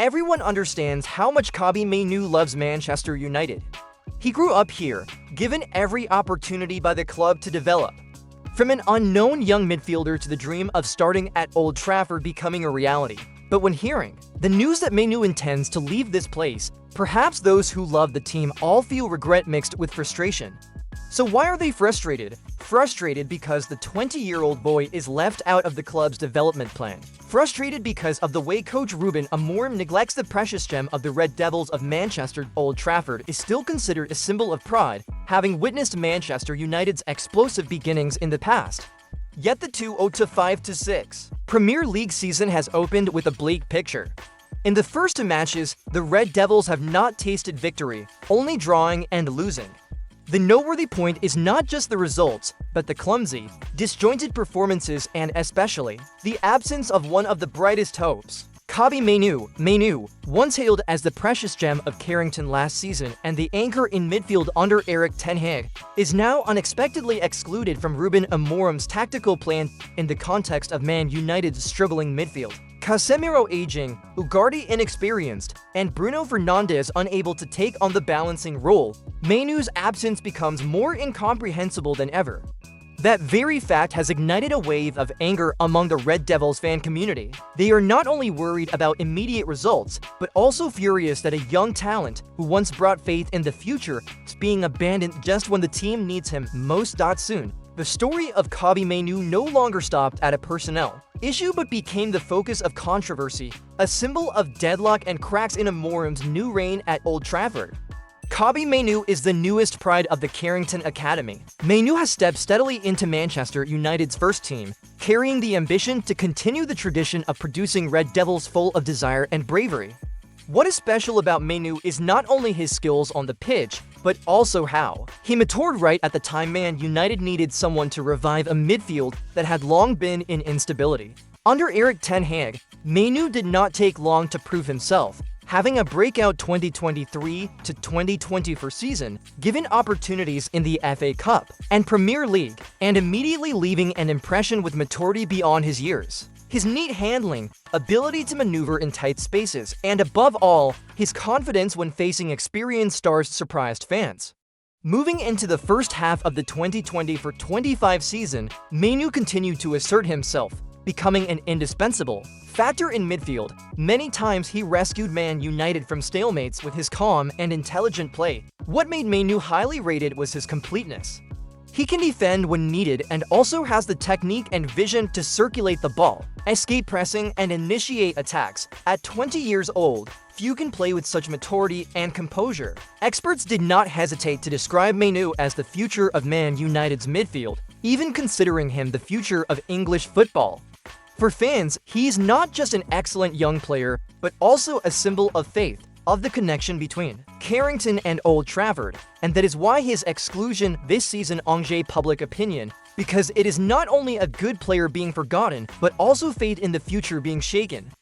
Everyone understands how much Kobbie Mainoo loves Manchester United. He grew up here, given every opportunity by the club to develop. From an unknown young midfielder to the dream of starting at Old Trafford becoming a reality. But when hearing the news that Mainoo intends to leave this place, perhaps those who love the team all feel regret mixed with frustration. So why are they frustrated? Frustrated because the 20-year-old boy is left out of the club's development plan. Frustrated because of the way coach Ruben Amorim neglects the precious gem of the Red Devils of Manchester. Old Trafford is still considered a symbol of pride, having witnessed Manchester United's explosive beginnings in the past. Yet the 2-5-6 Premier League season has opened with a bleak picture. In the first two matches, the Red Devils have not tasted victory, only drawing and losing. The noteworthy point is not just the results, but the clumsy, disjointed performances and especially the absence of one of the brightest hopes. Kobbie Mainoo, once hailed as the precious gem of Carrington last season and the anchor in midfield under Erik ten Hag, is now unexpectedly excluded from Ruben Amorim's tactical plan in the context of Man United's struggling midfield. Casemiro aging, Ugarte inexperienced, and Bruno Fernandes unable to take on the balancing role, Mainoo's absence becomes more incomprehensible than ever. That very fact has ignited a wave of anger among the Red Devils fan community. They are not only worried about immediate results, but also furious that a young talent who once brought faith in the future is being abandoned just when the team needs him most. Soon, the story of Kobbie Mainoo no longer stopped at a personnel issue but became the focus of controversy, a symbol of deadlock and cracks in Amorim's new reign at Old Trafford. Kobbie Mainoo is the newest pride of the Carrington Academy. Mainoo has stepped steadily into Manchester United's first team, carrying the ambition to continue the tradition of producing Red Devils full of desire and bravery. What is special about Mainoo is not only his skills on the pitch, but also how he matured right at the time Man United needed someone to revive a midfield that had long been in instability. Under Erik ten Hag, Mainoo did not take long to prove himself, having a breakout 2023-2024 season, given opportunities in the FA Cup and Premier League, and immediately leaving an impression with maturity beyond his years. His neat handling, ability to maneuver in tight spaces, and above all, his confidence when facing experienced stars surprised fans. Moving into the first half of the 2024-25 season, Mainoo continued to assert himself, becoming an indispensable factor in midfield. Many times he rescued Man United from stalemates with his calm and intelligent play. What made Mainoo highly rated was his completeness. He can defend when needed and also has the technique and vision to circulate the ball, escape pressing, and initiate attacks. At 20 years old, few can play with such maturity and composure. Experts did not hesitate to describe Mainoo as the future of Man United's midfield, even considering him the future of English football. For fans, he's not just an excellent young player, but also a symbol of faith, of the connection between Carrington and Old Trafford, and that is why his exclusion this season engages public opinion, because it is not only a good player being forgotten, but also faith in the future being shaken.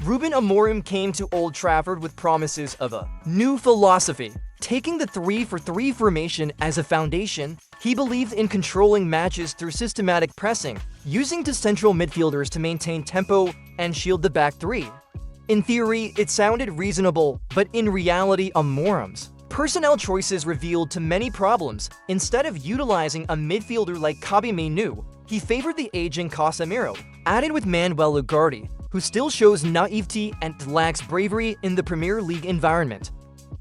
Ruben Amorim came to Old Trafford with promises of a new philosophy. Taking the 3-4-3 formation as a foundation, he believed in controlling matches through systematic pressing, using two central midfielders to maintain tempo and shield the back three. In theory, it sounded reasonable, but in reality, Amorim's personnel choices revealed to many problems. Instead of utilizing a midfielder like Kobbie Mainoo, he favored the aging Casemiro, added with Manuel Ugarte, who still shows naivety and lacks bravery in the Premier League environment.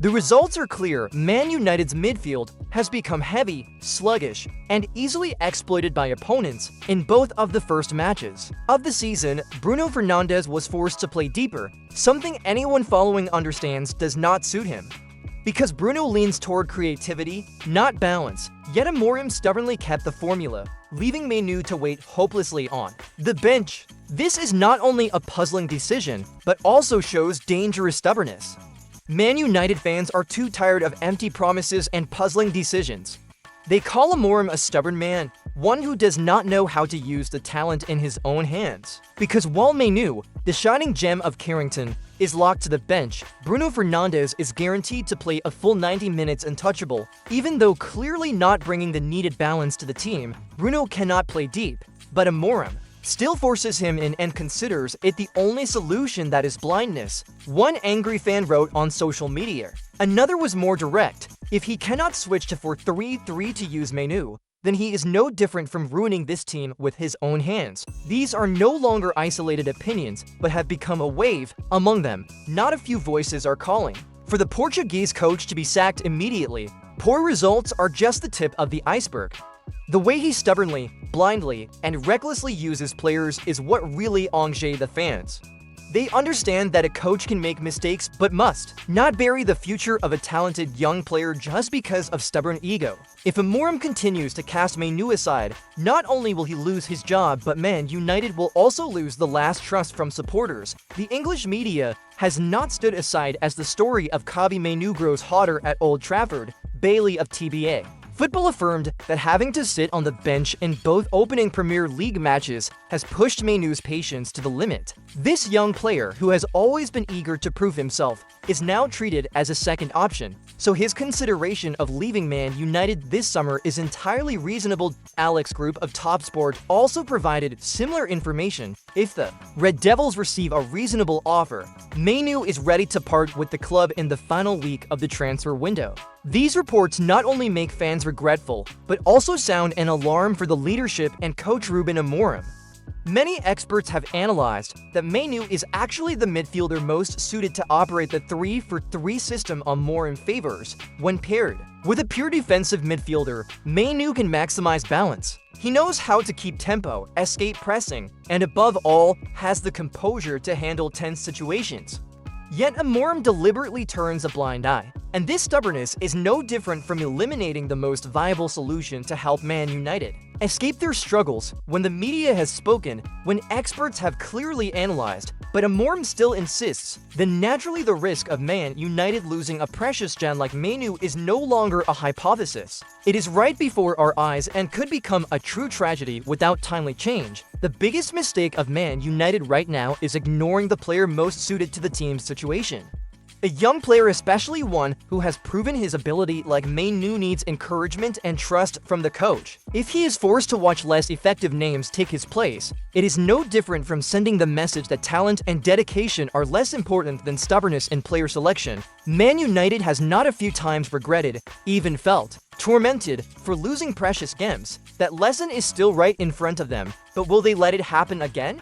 The results are clear. Man United's midfield has become heavy, sluggish, and easily exploited by opponents in both of the first matches of the season. Bruno Fernandes was forced to play deeper, something anyone following understands does not suit him. Because Bruno leans toward creativity, not balance, yet Amorim stubbornly kept the formula, leaving Mainoo to wait hopelessly on the bench. This is not only a puzzling decision, but also shows dangerous stubbornness. Man United fans are too tired of empty promises and puzzling decisions. They call Amorim a stubborn man, one who does not know how to use the talent in his own hands. Because while Mainoo, the shining gem of Carrington, is locked to the bench, Bruno Fernandes is guaranteed to play a full 90 minutes untouchable. Even though clearly not bringing the needed balance to the team, Bruno cannot play deep. But Amorim, still forces him in and considers it the only solution that is blindness, one angry fan wrote on social media. Another was more direct. If he cannot switch to 4-3-3 to use Mainoo, then he is no different from ruining this team with his own hands. These are no longer isolated opinions, but have become a wave among them. Not a few voices are calling for the Portuguese coach to be sacked immediately. Poor results are just the tip of the iceberg. The way he stubbornly, blindly, and recklessly uses players is what really engages the fans. They understand that a coach can make mistakes but must not bury the future of a talented young player just because of stubborn ego. If Amorim continues to cast Mainoo aside, not only will he lose his job, but Man United will also lose the last trust from supporters. The English media has not stood aside as the story of Kobbie Mainoo grows hotter at Old Trafford. Bailey of TBA Football affirmed that having to sit on the bench in both opening Premier League matches has pushed Mainoo's patience to the limit. This young player, who has always been eager to prove himself, is now treated as a second option, so his consideration of leaving Man United this summer is entirely reasonable. Alex Group of TopSport also provided similar information. If the Red Devils receive a reasonable offer, Mainoo is ready to part with the club in the final week of the transfer window. These reports not only make fans regretful, but also sound an alarm for the leadership and coach Ruben Amorim. Many experts have analyzed that Mainoo is actually the midfielder most suited to operate the 3-4-3 system Amorim favors. When paired with a pure defensive midfielder, Mainoo can maximize balance. He knows how to keep tempo, escape pressing, and above all, has the composure to handle tense situations. Yet Amorim deliberately turns a blind eye, and this stubbornness is no different from eliminating the most viable solution to help Man United escape their struggles. When the media has spoken, when experts have clearly analyzed, but Amorim still insists, then naturally the risk of Man United losing a precious gem like Mainoo is no longer a hypothesis. It is right before our eyes and could become a true tragedy without timely change. The biggest mistake of Man United right now is ignoring the player most suited to the team's situation. A young player, especially one who has proven his ability like Mainoo, needs encouragement and trust from the coach. If he is forced to watch less effective names take his place, it is no different from sending the message that talent and dedication are less important than stubbornness in player selection. Man United has not a few times regretted, even felt tormented for losing precious games. That lesson is still right in front of them, but will they let it happen again?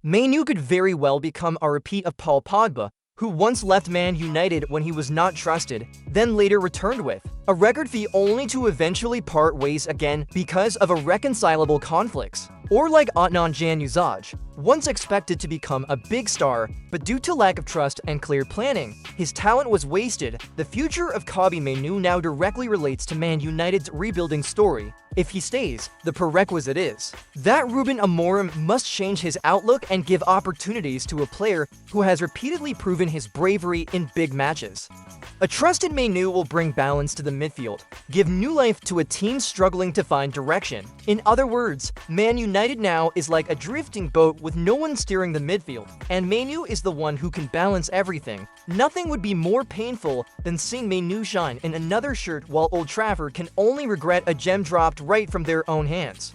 Mainoo could very well become a repeat of Paul Pogba, who once left Man United when he was not trusted, then later returned with a record fee only to eventually part ways again because of irreconcilable conflicts. Or like Adnan Januzaj, once expected to become a big star, but due to lack of trust and clear planning, his talent was wasted. The future of Kobbie Mainoo now directly relates to Man United's rebuilding story. If he stays, the prerequisite is that Ruben Amorim must change his outlook and give opportunities to a player who has repeatedly proven his bravery in big matches. A trusted Mainoo will bring balance to the midfield, give new life to a team struggling to find direction. In other words, Man United now is like a drifting boat with no one steering the midfield, and Mainoo is the one who can balance everything. Nothing would be more painful than seeing Mainoo shine in another shirt, while Old Trafford can only regret a gem dropped right from their own hands.